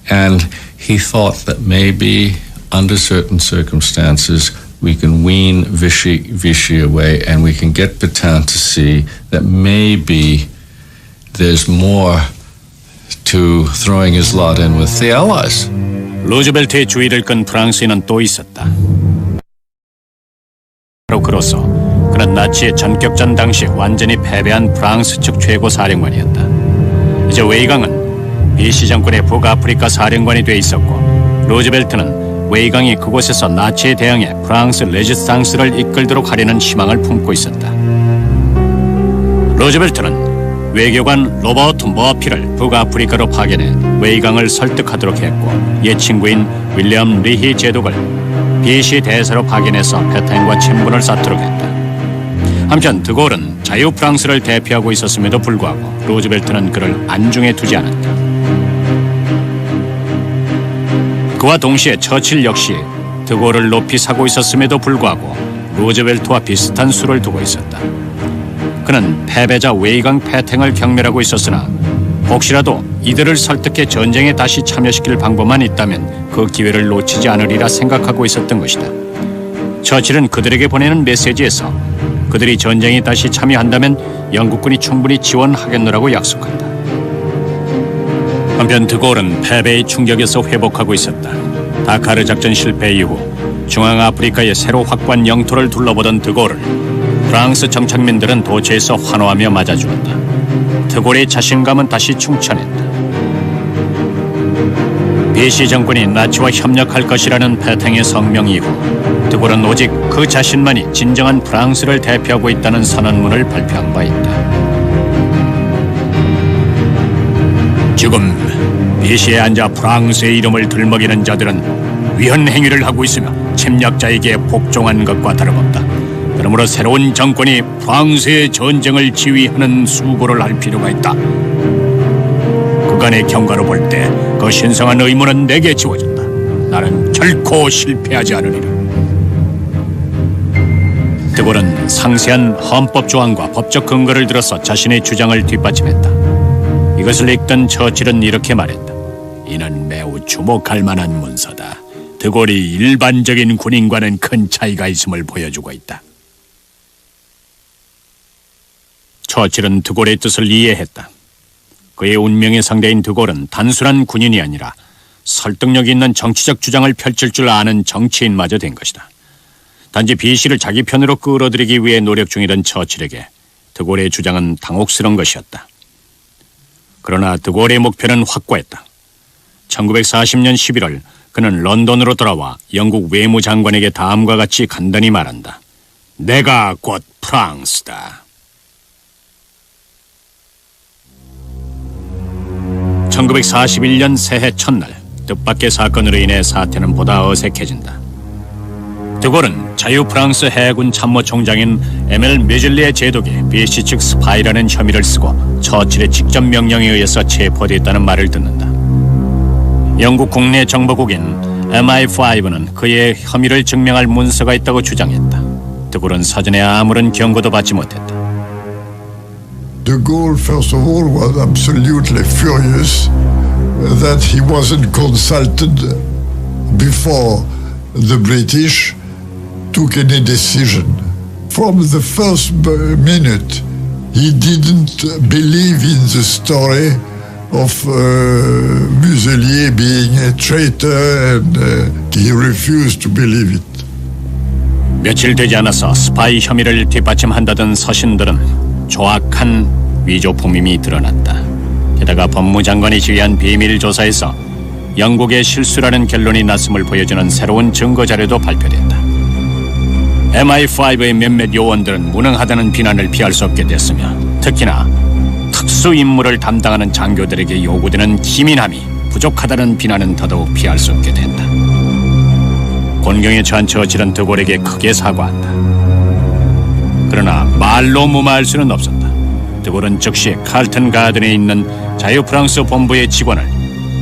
and he thought that maybe under certain circumstances we can wean Vichy away and we can get Pétain to see that maybe there's more to throwing his lot in with the Allies. 루즈벨트의 주의를 끈 프랑스인은 또 있었다. 바로 그로써 그는 나치의 전격전 당시 완전히 패배한 프랑스 측 최고 사령관이었다. 이제 웨이강은 비시 정권의 북아프리카 사령관이 돼 있었고 루즈벨트는 웨이강이 그곳에서 나치에 대항해 프랑스 레지스탕스를 이끌도록 하려는 희망을 품고 있었다. 루즈벨트는 외교관 로버트 머피를 북아프리카로 파견해 웨이강을 설득하도록 했고 옛 친구인 윌리엄 리히 제독을 비시 대사로 파견해서 페탱과 친분을 쌓도록 했다. 한편 드골은 자유 프랑스를 대표하고 있었음에도 불구하고 루즈벨트는 그를 안중에 두지 않았다. 그와 동시에 처칠 역시 드골을 높이 사고 있었음에도 불구하고 루즈벨트와 비슷한 수를 두고 있었다. 그는 패배자 웨이강 페탱을 경멸하고 있었으나 혹시라도 이들을 설득해 전쟁에 다시 참여시킬 방법만 있다면 그 기회를 놓치지 않으리라 생각하고 있었던 것이다. 처칠은 그들에게 보내는 메시지에서 그들이 전쟁에 다시 참여한다면 영국군이 충분히 지원하겠노라고 약속한다. 한편 드골은 패배의 충격에서 회복하고 있었다. 다카르 작전 실패 이후 중앙아프리카의 새로 확보한 영토를 둘러보던 드골을 프랑스 정착민들은 도처에서 환호하며 맞아주었다. 드골의 자신감은 다시 충천했다. 비시 정권이 나치와 협력할 것이라는 페탱의 성명 이후 드골은 오직 그 자신만이 진정한 프랑스를 대표하고 있다는 선언문을 발표한 바 있다. 지금 비시에 앉아 프랑스의 이름을 들먹이는 자들은 위헌 행위를 하고 있으며 침략자에게 복종한 것과 다름없다. 그러므로 새로운 정권이 프랑스의 전쟁을 지휘하는 수고를 할 필요가 있다. 그간의 경과로 볼 때 그 신성한 의무는 내게 지워진다. 나는 결코 실패하지 않으리라. 드골은 상세한 헌법 조항과 법적 근거를 들어서 자신의 주장을 뒷받침했다. 이것을 읽던 처칠은 이렇게 말했다. 이는 매우 주목할 만한 문서다. 드골이 일반적인 군인과는 큰 차이가 있음을 보여주고 있다. 처칠은 드골의 뜻을 이해했다. 그의 운명의 상대인 드골은 단순한 군인이 아니라 설득력 있는 정치적 주장을 펼칠 줄 아는 정치인마저 된 것이다. 단지 비시를 자기 편으로 끌어들이기 위해 노력 중이던 처칠에게 드골의 주장은 당혹스러운 것이었다. 그러나 드골의 목표는 확고했다. 1940년 11월 그는 런던으로 돌아와 영국 외무장관에게 다음과 같이 간단히 말한다. 내가 곧 프랑스다. 1941년 새해 첫날 뜻밖의 사건으로 인해 사태는 보다 어색해진다. 드골은 자유 프랑스 해군 참모총장인 에멜 뮤즐리의 제독이 비시 측 스파이라는 혐의를 쓰고 처칠의 직접 명령에 의해서 체포됐다는 말을 듣는다. 영국 국내 정보국인 MI5는 그의 혐의를 증명할 문서가 있다고 주장했다. 드골은 사전에 아무런 경고도 받지 못했다. De Gaulle, first of all, was absolutely furious that he wasn't consulted before the British took any decision. From the first minute, he didn't believe in the story of Muselier being a traitor, and he refused to believe it. 며칠 되지 않아서 스파이 혐의를 뒷받침한다던 서신들은 조악한 위조 포임이 드러났다. 게다가 법무장관이 지휘한 비밀 조사에서 영국의 실수라는 결론이 났음을 보여주는 새로운 증거자료도 발표됐다. MI5의 몇몇 요원들은 무능하다는 비난을 피할 수 없게 됐으며 특히나 특수 임무를 담당하는 장교들에게 요구되는 기민함이 부족하다는 비난은 더더욱 피할 수 없게 된다. 곤경에 처한 처칠은 드골에게 크게 사과한다. 그러나 말로 무마할 수는 없었다. 드골은 즉시 칼튼 가든에 있는 자유프랑스 본부의 직원을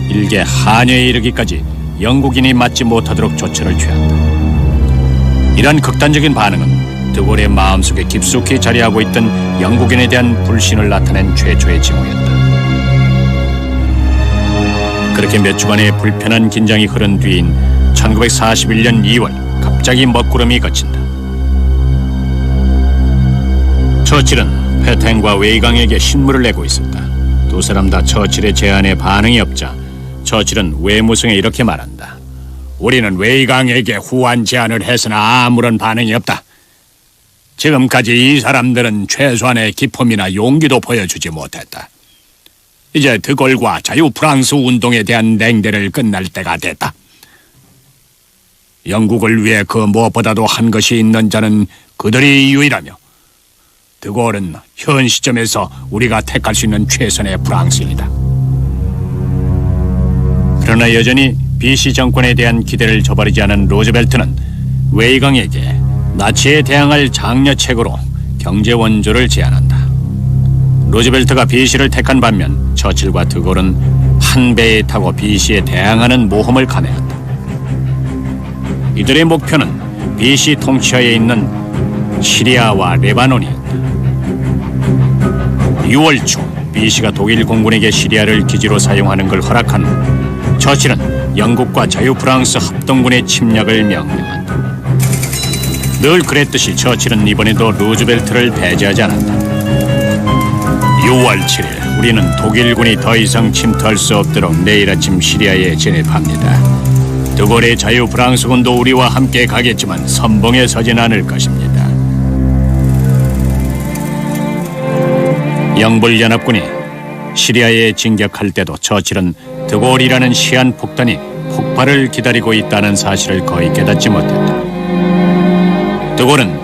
일개 한여에 이르기까지 영국인이 맞지 못하도록 조처를 취한다. 이러한 극단적인 반응은 드골의 마음속에 깊숙이 자리하고 있던 영국인에 대한 불신을 나타낸 최초의 징후였다. 그렇게 몇 주간의 불편한 긴장이 흐른 뒤인 1941년 2월 갑자기 먹구름이 걷힌다. 처칠은 페텐과 웨이강에게 신문을 내고 있었다. 두 사람 다 처칠의 제안에 반응이 없자 처칠은 외무성에 이렇게 말한다. 우리는 웨이강에게 후한 제안을 했으나 아무런 반응이 없다. 지금까지 이 사람들은 최소한의 기품이나 용기도 보여주지 못했다. 이제 드골과 자유 프랑스 운동에 대한 냉대를 끝날 때가 됐다. 영국을 위해 그 무엇보다도 한 것이 있는 자는 그들이 유일하며 드골은 현 시점에서 우리가 택할 수 있는 최선의 프랑스인이다. 그러나 여전히 BC 정권에 대한 기대를 저버리지 않은 루즈벨트는 웨이강에게 나치에 대항할 장려책으로 경제 원조를 제안한다. 루즈벨트가 BC를 택한 반면 처칠과 드골은 한 배에 타고 BC에 대항하는 모험을 감행한다. 이들의 목표는 BC 통치하에 있는 시리아와 레바논이었다. 6월 초 BC가 독일 공군에게 시리아를 기지로 사용하는 걸 허락한 후 처칠은 영국과 자유프랑스 합동군의 침략을 명령한다. 늘 그랬듯이 처칠은 이번에도 루즈벨트를 배제하지 않았다. 6월 7일 우리는 독일군이 더 이상 침투할 수 없도록 내일 아침 시리아에 진입합니다. 드골의 자유프랑스군도 우리와 함께 가겠지만 선봉에 서진 않을 것입니다. 영불연합군이 시리아에 진격할 때도 처칠은 드골이라는 시한폭탄이 폭발을 기다리고 있다는 사실을 거의 깨닫지 못했다. 드골은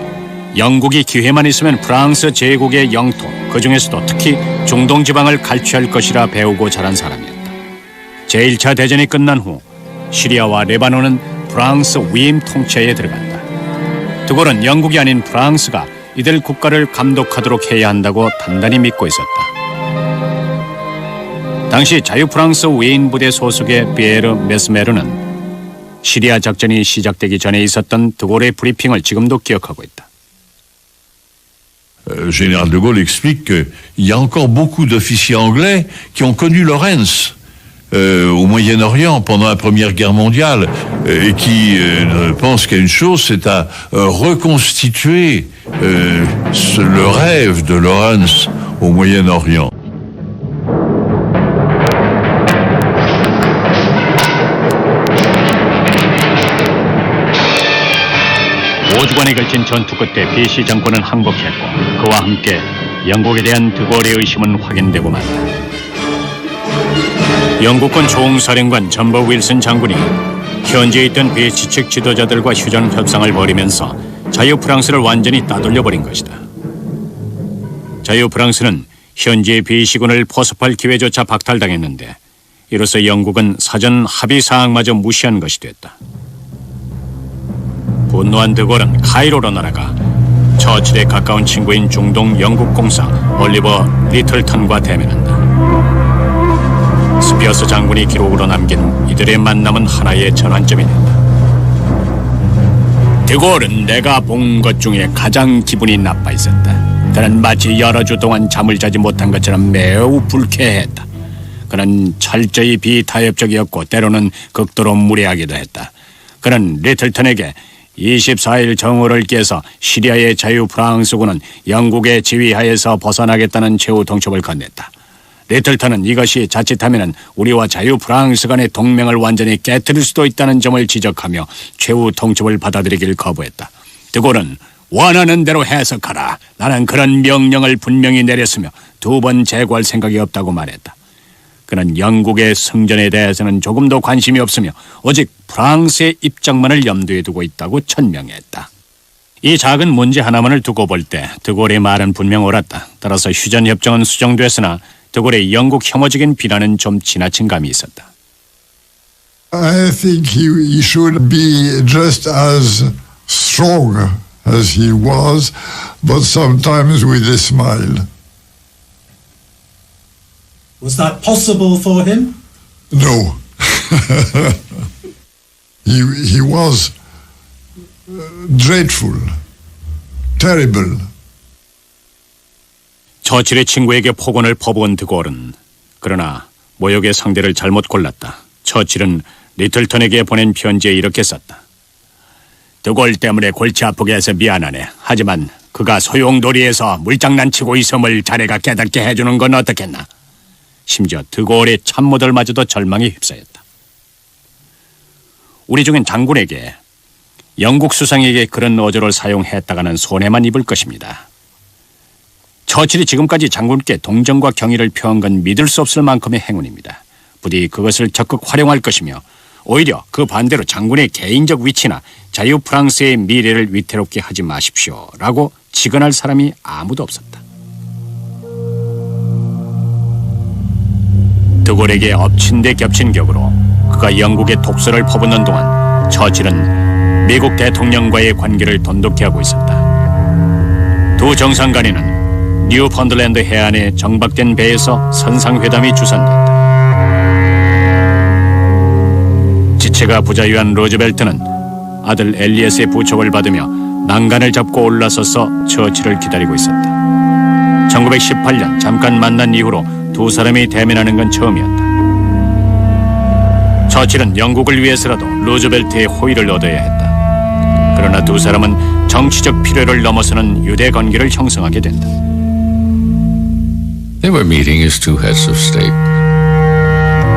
영국이 기회만 있으면 프랑스 제국의 영토, 그 중에서도 특히 중동 지방을 갈취할 것이라 배우고 자란 사람이었다. 제1차 대전이 끝난 후 시리아와 레바논은 프랑스 위임 통치에 들어간다. 드골은 영국이 아닌 프랑스가 이들 국가를 감독하도록 해야 한다고 단단히 믿고 있었다. 당시 자유프랑스 위인 부대 소속의 피에르 메스메르는 시리아 작전이 시작되기 전에 있었던 드골의 브리핑을 지금도 기억하고 있다. Général de Gaulle explique qu'il y a encore beaucoup d'officiers anglais qui ont connu Lawrence au Moyen-Orient pendant la Première Guerre mondiale et qui ne pensent qu'à une chose, c'est à reconstituer le rêve de Lawrence au Moyen-Orient. 오주간에 걸친 전투 끝에 BC 정권은 항복했고 그와 함께 영국에 대한 드골의 의심은 확인되고 말다. 영국군 총사령관 점버 윌슨 장군이 현지에 있던 BC 측 지도자들과 휴전 협상을 벌이면서 자유 프랑스를 완전히 따돌려버린 것이다. 자유 프랑스는 현지의 BC군을 포섭할 기회조차 박탈당했는데 이로써 영국은 사전 합의 사항마저 무시한 것이 됐다. 분노한 드골은 카이로로 날아가 처칠에 가까운 친구인 중동 영국 공사 올리버 리틀턴과 대면한다. 스피어스 장군이 기록으로 남긴 이들의 만남은 하나의 전환점이 된다. 드골은 내가 본 것 중에 가장 기분이 나빠 있었다. 그는 마치 여러 주 동안 잠을 자지 못한 것처럼 매우 불쾌했다. 그는 철저히 비타협적이었고 때로는 극도로 무례하기도 했다. 그는 리틀턴에게 24일 정오를 깨서 시리아의 자유 프랑스군은 영국의 지휘하에서 벗어나겠다는 최후 통첩을 건넸다. 리틀턴은 이것이 자칫하면 우리와 자유 프랑스 간의 동맹을 완전히 깨뜨릴 수도 있다는 점을 지적하며 최후 통첩을 받아들이길 거부했다. 드골은 원하는 대로 해석하라. 나는 그런 명령을 분명히 내렸으며 2번 재고할 생각이 없다고 말했다. 그는 영국의 승전에 대해서는 조금도 관심이 없으며 오직 프랑스의 입장만을 염두에 두고 있다고 천명했다. 이 작은 문제 하나만을 두고 볼 때 드골의 말은 분명 옳았다. 따라서 휴전협정은 수정됐으나 드골의 영국 혐오적인 비난은 좀 지나친 감이 있었다. I think he should be just as strong as he was, but sometimes with a smile. Was that possible for him? No. he was dreadful, terrible. 처칠의 친구에게 폭언을 퍼부은 드골은 그러나 모욕의 상대를 잘못 골랐다. 처칠은 리틀턴에게 보낸 편지에 이렇게 썼다. 드골 때문에 골치 아프게 해서 미안하네. 하지만 그가 소용돌이에서 물장난치고 있음을 자네가 깨닫게 해주는 건 어떻겠나. 심지어 드골의 참모들마저도 절망에 휩싸였다. 우리 중엔 장군에게 영국 수상에게 그런 어조를 사용했다가는 손해만 입을 것입니다. 처칠이 지금까지 장군께 동정과 경의를 표한 건 믿을 수 없을 만큼의 행운입니다. 부디 그것을 적극 활용할 것이며 오히려 그 반대로 장군의 개인적 위치나 자유 프랑스의 미래를 위태롭게 하지 마십시오 라고 직언할 사람이 아무도 없었다. 드골에게 엎친 데 겹친 격으로 그가 영국의 독서를 퍼붓는 동안 처칠은 미국 대통령과의 관계를 돈독히 하고 있었다. 두 정상 간에는 뉴펀들랜드 해안의 정박된 배에서 선상회담이 주선됐다. 지체가 부자유한 루즈벨트는 아들 엘리엇의 부촉을 받으며 난간을 잡고 올라서서 처칠을 기다리고 있었다. 1918년 잠깐 만난 이후로 두 사람이 대면하는 건 처음이었다. 처칠은 영국을 위해서라도 루즈벨트의 호의를 얻어야 했다. 그러나 두 사람은 정치적 필요를 넘어서는 유대 관계를 형성하게 된다. They were meeting as two heads of state,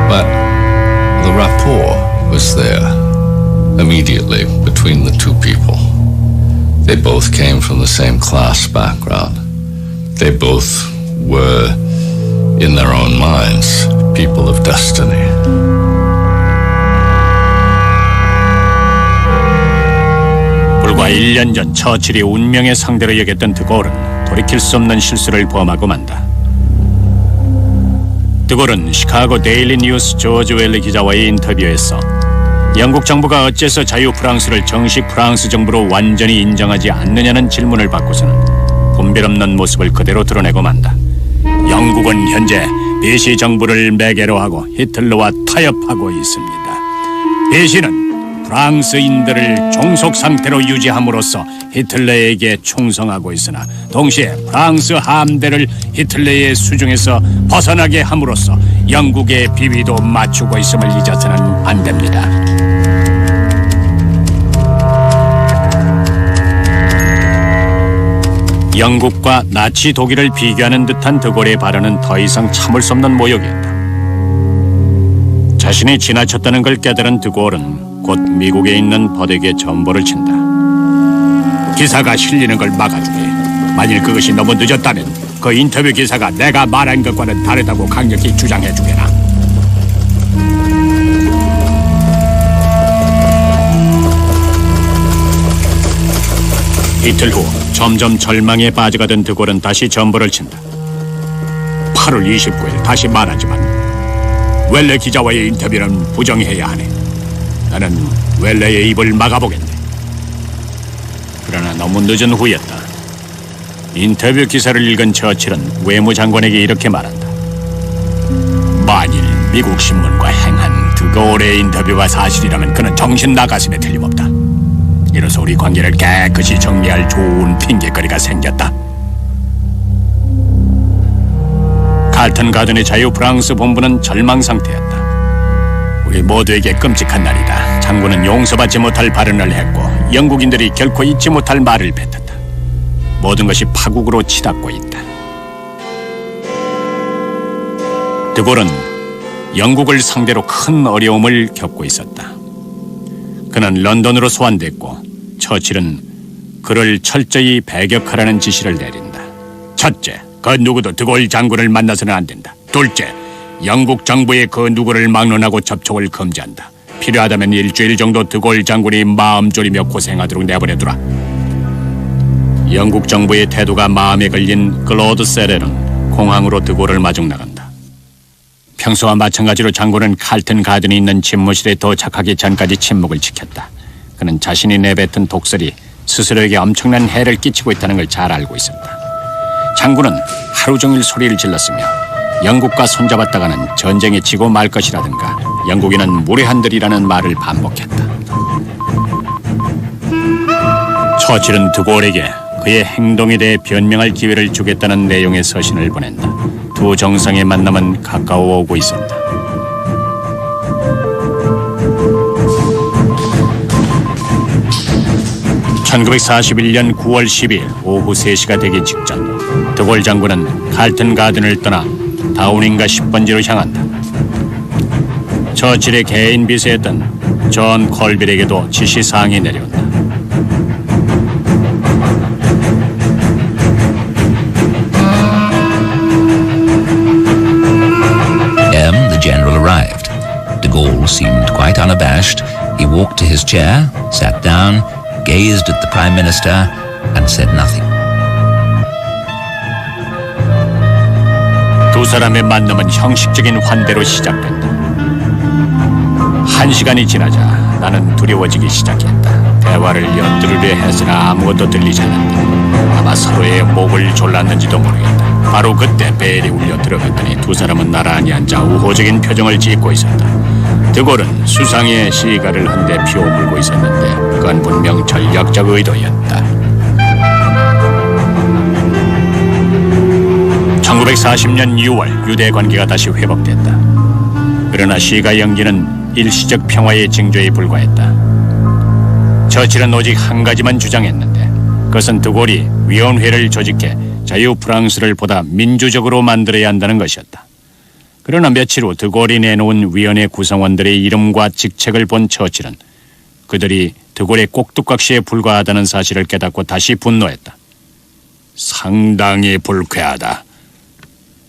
but the rapport was there immediately between the two people. They both came from the same class background. They both were, in their own minds, people of destiny. 불과 1년 전 처칠이 운명의 상대로 여겼던 드골은 돌이킬 수 없는 실수를 범하고 만다. 드골은 시카고 데일리 뉴스 조지 웰리 기자와의 인터뷰에서 영국 정부가 어째서 자유 프랑스를 정식 프랑스 정부로 완전히 인정하지 않느냐는 질문을 받고서는 분별 없는 모습을 그대로 드러내고 만다. 영국은 현재 비시 정부를 매개로 하고 히틀러와 타협하고 있습니다. 비시는 프랑스인들을 종속 상태로 유지함으로써 히틀러에게 충성하고 있으나 동시에 프랑스 함대를 히틀러의 수중에서 벗어나게 함으로써 영국의 비위도 맞추고 있음을 잊어서는 안 됩니다. 영국과 나치 독일을 비교하는 듯한 드골의 발언은 더 이상 참을 수 없는 모욕이었다. 자신이 지나쳤다는 걸 깨달은 드골은 곧 미국에 있는 버덱에 전보를 친다. 기사가 실리는 걸 막아주게. 만일 그것이 너무 늦었다면 그 인터뷰 기사가 내가 말한 것과는 다르다고 강력히 주장해주게나. 이틀 후 점점 절망에 빠져가던 드골은 다시 전보를 친다. 8월 29일 다시 말하지만 웰레 기자와의 인터뷰는 부정해야 하네. 나는 웰레의 입을 막아보겠네. 그러나 너무 늦은 후였다. 인터뷰 기사를 읽은 처칠은 외무장관에게 이렇게 말한다. 만일 미국 신문과 행한 드골의 인터뷰가 사실이라면 그는 정신 나갔음에 틀림없다. 이로써 우리 관계를 깨끗이 정리할 좋은 핑계거리가 생겼다. 칼튼 가든의 자유 프랑스 본부는 절망 상태였다. 우리 모두에게 끔찍한 날이다. 장군은 용서받지 못할 발언을 했고 영국인들이 결코 잊지 못할 말을 뱉었다. 모든 것이 파국으로 치닫고 있다. 드골은 영국을 상대로 큰 어려움을 겪고 있었다. 그는 런던으로 소환됐고 처칠은 그를 철저히 배격하라는 지시를 내린다. 첫째, 그 누구도 드골 장군을 만나서는 안 된다. 둘째, 영국 정부의 그 누구를 막론하고 접촉을 금지한다. 필요하다면 일주일 정도 드골 장군이 마음 졸이며 고생하도록 내버려두라. 영국 정부의 태도가 마음에 걸린 클로드 세렐은 공항으로 드골을 마중 나간다. 평소와 마찬가지로 장군은 칼튼 가든이 있는 집무실에 도착하기 전까지 침묵을 지켰다. 그는 자신이 내뱉은 독설이 스스로에게 엄청난 해를 끼치고 있다는 걸 잘 알고 있었다. 장군은 하루 종일 소리를 질렀으며 영국과 손잡았다가는 전쟁에 지고 말 것이라든가 영국인은 무례한들이라는 말을 반복했다. 처칠은 드골에게 그의 행동에 대해 변명할 기회를 주겠다는 내용의 서신을 보낸다. 두 정상의 만남은 가까워 오고 있었다. (1941년 9월 12일) 오후 3시가 되기 직전 드골 장군은 칼튼 가든을 떠나 다우닝가 10번지로 향한다. 처칠의 개인 비서였던 존 콜빌에게도 지시사항이 내려온다. The general arrived. De Gaulle seemed quite unabashed. He walked to his chair, sat down, gazed at the Prime Minister, and said nothing. 두 사람의 만남은 형식적인 환대로 시작된다. 1시간이 지나자 나는 두려워지기 시작했다. 대화를 엿들으려 했으나 아무것도 들리지 않았다. 아마 서로의 목을 졸랐는지도 모르겠다. 바로 그때 벨이 울려 들어갔더니 두 사람은 나란히 앉아 우호적인 표정을 짓고 있었다. 드골은 수상의 시가를 한 대 피워 물고 있었는데 그건 분명 전략적 의도였다. 1940년 6월 유대 관계가 다시 회복됐다. 그러나 시가 연기는 일시적 평화의 징조에 불과했다. 처칠은 오직 한 가지만 주장했는데 그것은 드골이 위원회를 조직해 자유 프랑스를 보다 민주적으로 만들어야 한다는 것이었다. 그러나 며칠 후 드골이 내놓은 위원회 구성원들의 이름과 직책을 본 처칠은 그들이 드골의 꼭두각시에 불과하다는 사실을 깨닫고 다시 분노했다. 상당히 불쾌하다.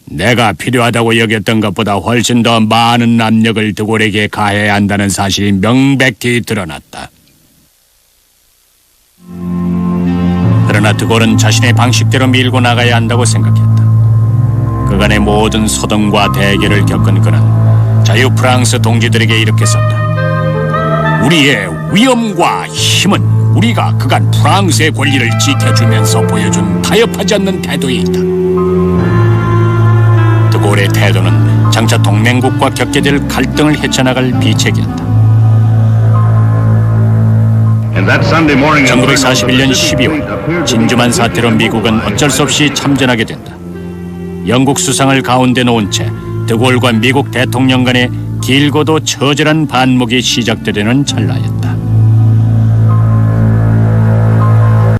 내가 필요하다고 여겼던 것보다 훨씬 더 많은 압력을 드골에게 가해야 한다는 사실이 명백히 드러났다. 그러나 드골은 자신의 방식대로 밀고 나가야 한다고 생각했다. 그간의 모든 소동과 대결을 겪은 그는 자유 프랑스 동지들에게 이렇게 썼다. 우리의 위엄과 힘은 우리가 그간 프랑스의 권리를 지켜주면서 보여준 타협하지 않는 태도에 있다. 드골의 태도는 장차 동맹국과 겪게 될 갈등을 헤쳐나갈 비책이었다. 1941년 12월 진주만 사태로 미국은 어쩔 수 없이 참전하게 된다. 영국 수상을 가운데 놓은 채 드골과 미국 대통령 간의 길고도 처절한 반목이 시작되려는 찰나였다.